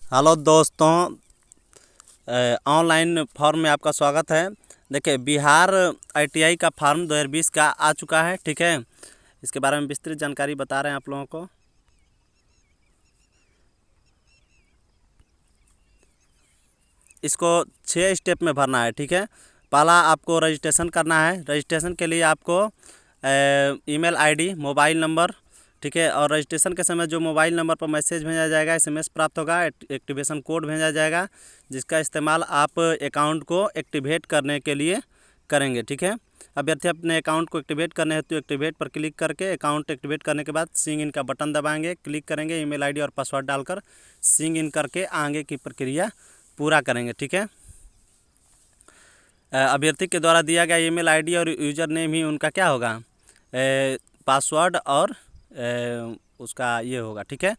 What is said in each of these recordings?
Hello दोस्तों, online form में आपका स्वागत है। देखिए, बिहार आईटीआई का फॉर्म 2020 का आ चुका है। ठीक है, इसके बारे में विस्तृत जानकारी बता रहे हैं आप लोगों को। इसको 6 स्टेप में भरना है। ठीक है, पहला आपको रजिस्ट्रेशन करना है। रजिस्ट्रेशन के लिए आपको ईमेल आईडी, मोबाइल नंबर, ठीक है, और रजिस्ट्रेशन के समय जो मोबाइल नंबर पर मैसेज भेजा जाएगा, एसएमएस प्राप्त होगा, एक्टिवेशन कोड भेजा जाएगा, जिसका इस्तेमाल आप अकाउंट को एक्टिवेट करने के लिए करेंगे। ठीक है, अभ्यर्थी अपने अकाउंट को एक्टिवेट करने हेतु एक्टिवेट पर क्लिक करके अकाउंट एक्टिवेट करने के बाद सिंग इन का बटन दबाएंगे, क्लिक करेंगे, ईमेल आईडी और पासवर्ड डालकर सिंग इन करके आगे की प्रक्रिया पूरा करेंगे। ठीक है, अभ्यर्थी के द्वारा दिया गया ईमेल आईडी और यूजर नेम ही उनका क्या होगा, पासवर्ड और उसका ये होगा। ठीक है,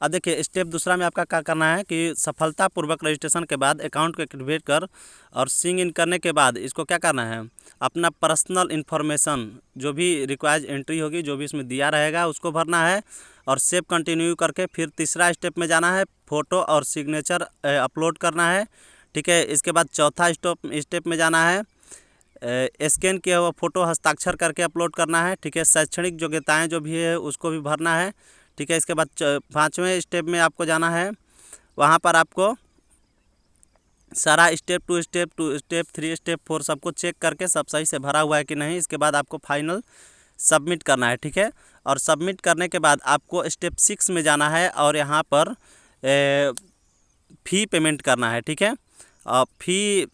अब देखिए स्टेप दूसरा में आपका क्या करना है कि सफलतापूर्वक रजिस्ट्रेशन के बाद अकाउंट को एक्टिवेट कर और सिंग इन करने के बाद इसको क्या करना है, अपना पर्सनल इन्फॉर्मेशन जो भी रिक्वायर्ड एंट्री होगी, जो भी इसमें दिया रहेगा, उसको भरना है और सेव कंटिन्यू करके फिर तीसरा स्टेप में जाना है, फ़ोटो और सिग्नेचर अपलोड करना है। ठीक है, इसके बाद चौथा स्टेप में जाना है, स्कैन किया हुआ फ़ोटो हस्ताक्षर करके अपलोड करना है। ठीक है, शैक्षणिक योग्यताएं जो भी है उसको भी भरना है। ठीक है, इसके बाद 5वें स्टेप में आपको जाना है, वहाँ पर आपको सारा स्टेप 2 स्टेप 3 स्टेप 4 सबको चेक करके सब सही से भरा हुआ है कि नहीं, इसके बाद आपको फाइनल सबमिट करना है। ठीक है, और सबमिट करने के बाद आपको स्टेप 6 में जाना है और यहाँ पर फ़ी पेमेंट करना है। ठीक है, फ़ी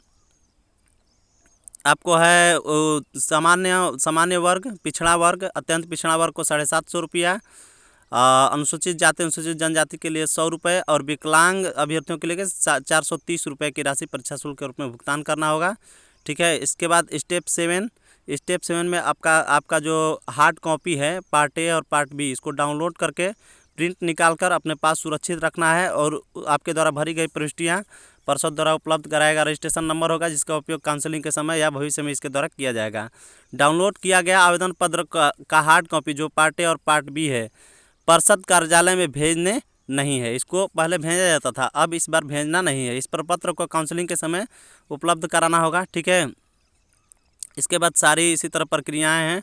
आपको है सामान्य वर्ग, पिछड़ा वर्ग, अत्यंत पिछड़ा वर्ग को 750 रुपया, अनुसूचित जाति अनुसूचित जनजाति के लिए 100 रुपये और विकलांग अभ्यर्थियों के लिए 430 रुपये की राशि परीक्षा शुल्क के रूप में भुगतान करना होगा। ठीक है, इसके बाद स्टेप 7 में आपका जो हार्ड कॉपी है पार्ट ए और पार्ट बी, इसको डाउनलोड करके प्रिंट निकाल कर अपने पास सुरक्षित रखना है और आपके द्वारा भरी गई प्रविष्टियाँ पर्षद द्वारा उपलब्ध कराएगा। रजिस्ट्रेशन नंबर होगा जिसका उपयोग काउंसलिंग के समय या भविष्य में इसके द्वारा किया जाएगा। डाउनलोड किया गया आवेदन पत्र का हार्ड कॉपी जो पार्ट ए और पार्ट बी है, पर्षद कार्यालय में भेजने नहीं है। इसको पहले भेजा जाता था, अब इस बार भेजना नहीं है। इस प्रपत्र को काउंसलिंग के समय उपलब्ध कराना होगा। ठीक है, इसके बाद सारी इसी तरह प्रक्रियाएं हैं।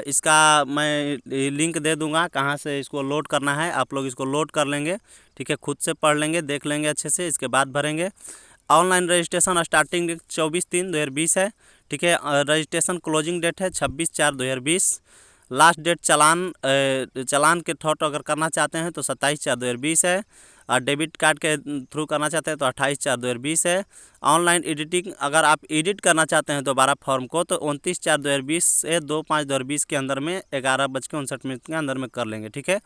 इसका मैं लिंक दे दूंगा कहाँ से इसको लोड करना है, आप लोग इसको लोड कर लेंगे। ठीक है, खुद से पढ़ लेंगे, देख लेंगे अच्छे से, इसके बाद भरेंगे। ऑनलाइन रजिस्ट्रेशन स्टार्टिंग डेट 24/3/2020 है। ठीक है, रजिस्ट्रेशन क्लोजिंग डेट है 26/4/2020। लास्ट डेट चालान के थ्रू अगर करना चाहते हैं तो 27/4/2020 है, और डेबिट कार्ड के थ्रू करना चाहते हैं तो 28/4/2020 है। ऑनलाइन एडिटिंग अगर आप एडिट करना चाहते हैं दोबारा फॉर्म को तो 29/4/2020 से 2/5/2020 के अंदर में 11:59 के अंदर में कर लेंगे। ठीक है,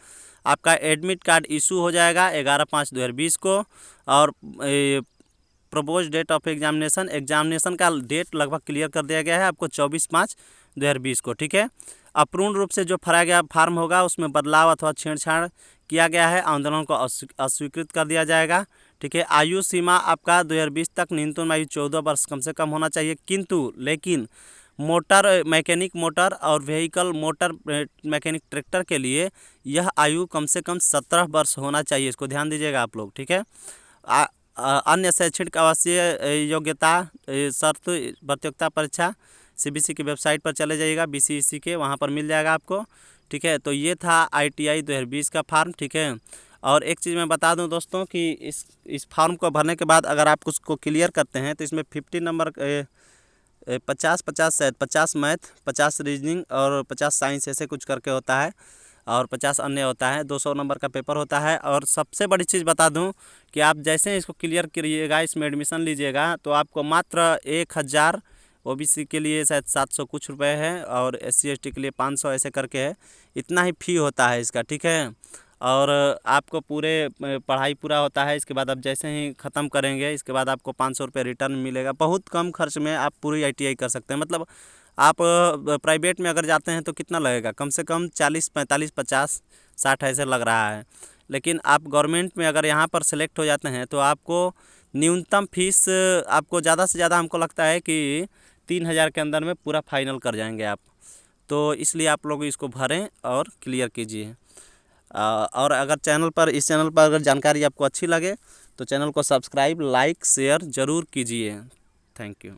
आपका एडमिट कार्ड इशू हो जाएगा 11/5/2020 को। और प्रपोज डेट ऑफ एग्जामिनेशन का डेट लगभग क्लियर कर दिया गया है आपको 24/5/2020 को। ठीक है, अपूर्ण रूप से जो भरा गया फार्म होगा उसमें बदलाव अथवा छेड़छाड़ किया गया है, आंदोलन को अस्वीकृत कर दिया जाएगा। ठीक है, आयु सीमा आपका 2020 तक न्यूनतम आयु 14 वर्ष कम से कम होना चाहिए, लेकिन मोटर मैकेनिक मोटर और व्हीकल मोटर मैकेनिक ट्रैक्टर के लिए यह आयु कम से कम 17 वर्ष होना चाहिए। इसको ध्यान दीजिएगा आप लोग। ठीक है, अन्य शैक्षणिक आवासीय योग्यता शर्त प्रतियोगिता परीक्षा सीबीसी की वेबसाइट पर चले जाइएगा, बीसीईसी के, वहाँ पर मिल जाएगा आपको। ठीक है, तो ये था आईटीआई 2020 का फार्म। ठीक है, और एक चीज़ मैं बता दूं दोस्तों कि इस फार्म को भरने के बाद अगर आप उसको क्लियर करते हैं तो इसमें 50 नंबर 50 शायद 50 मैथ, 50 रीजनिंग और 50 साइंस ऐसे कुछ करके होता है, और 50 अन्य होता है। 200 नंबर का पेपर होता है। और सबसे बड़ी चीज़ बता दूं कि आप जैसे ही इसको क्लियर करिएगा, इसमें एडमिशन लीजिएगा तो आपको मात्र 1000, ओबीसी के लिए शायद 700 कुछ रुपए है और SC ST के लिए 500 ऐसे करके है, इतना ही फ़ी होता है इसका। ठीक है, और आपको पूरे पढ़ाई पूरा होता है, इसके बाद आप जैसे ही ख़त्म करेंगे इसके बाद आपको 500 रुपये रिटर्न मिलेगा। बहुत कम खर्च में आप पूरी ITI कर सकते हैं। मतलब आप प्राइवेट में अगर जाते हैं तो कितना लगेगा, कम से कम 40 45 50 60 ऐसे लग रहा है, लेकिन आप गवर्नमेंट में अगर यहाँ पर सेलेक्ट हो जाते हैं तो आपको न्यूनतम फीस आपको ज़्यादा से ज़्यादा हमको लगता है कि 3000 के अंदर में पूरा फाइनल कर जाएंगे आप। तो इसलिए आप लोग इसको भरें और क्लियर कीजिए। और अगर इस चैनल पर अगर जानकारी आपको अच्छी लगे तो चैनल को सब्सक्राइब, लाइक, शेयर ज़रूर कीजिए। Thank you.